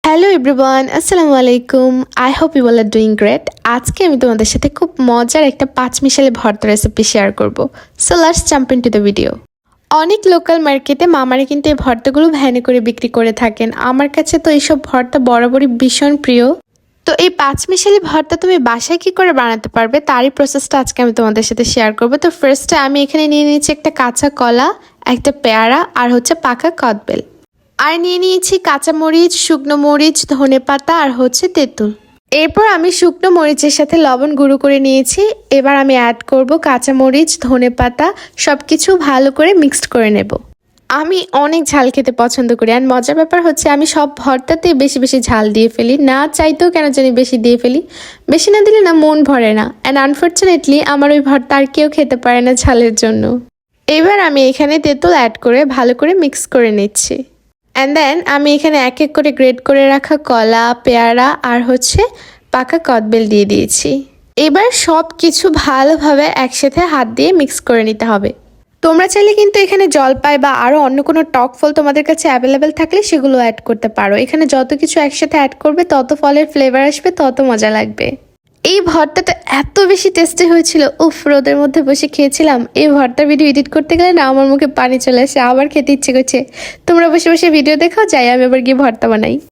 Hello everyone, আসসালামু আলাইকুম। I hope you all are doing great. আজকে আমি তোমাদের সাথে খুব মজার একটা পাঁচমিশালি ভর্তা রেসিপি শেয়ার করব। So let's jump into the video. অনেক লোকাল মার্কেটে মামারা কিন্তু এই ভর্তাগুলো ভ্যানে করে বিক্রি করে থাকেন। আমার কাছে তো এইসব ভর্তা বরাবরই ভীষণ প্রিয়। তো এই পাঁচমিশালি ভর্তা তুমি বাসায় কি করে বানাতে পারবে তারই প্রসেসটা আজকে আমি তোমাদের সাথে শেয়ার করবো। তো ফার্স্টে আমি এখানে নিয়ে নিয়েছি একটা কাঁচা কলা, একটা পেয়ারা আর হচ্ছে পাকা কদবেল। আর নিয়ে নিয়েছি কাঁচামরিচ, শুকনো মরিচ, ধনেপাতা আর হচ্ছে তেঁতুল। এরপর আমি শুকনো মরিচের সাথে লবণ গুঁড়ো করে নিয়েছি। এবার আমি অ্যাড করব কাঁচামরিচ, ধনেপাতা, সব কিছু ভালো করে মিক্সড করে নেব। আমি অনেক ঝাল খেতে পছন্দ করি, আর মজার ব্যাপার হচ্ছে আমি সব ভর্তাতেই বেশি বেশি ঝাল দিয়ে ফেলি, না চাইতেও কেন জানি বেশি দিয়ে ফেলি। বেশি না দিলে না মন ভরে না, অ্যান্ড আনফর্চুনেটলি আমার ওই ভর্তা আর কেউ খেতে পারে না ঝালের জন্য। এবার আমি এখানে তেঁতুল অ্যাড করে ভালো করে মিক্স করে নিচ্ছি। অ্যান্ড দেন আমি এখানে এক এক করে গ্রেড করে রাখা কলা, পেয়ারা আর হচ্ছে পাকা কদবেল দিয়ে দিয়েছি। এবার সব কিছু ভালোভাবে একসাথে হাত দিয়ে মিক্স করে নিতে হবে। তোমরা চাইলে কিন্তু এখানে জলপাই বা আরও অন্য কোনো টক ফল তোমাদের কাছে অ্যাভেলেবেল থাকলে সেগুলো অ্যাড করতে পারো। এখানে যত কিছু একসাথে অ্যাড করবে তত ফলের ফ্লেভার আসবে, তত মজা লাগবে। এই ভর্তাটা এত বেশি টেস্টি হয়েছিল, উফ, রোদের মধ্যে বসে খেয়েছিলাম। এই ভর্তার ভিডিও এডিট করতে গেলে না আমার মুখে পানি চলে আসে, আবার খেতে ইচ্ছে করছে। তোমরা বসে বসে ভিডিও দেখাও, যাই আমি আবার গিয়ে ভর্তা বানাই।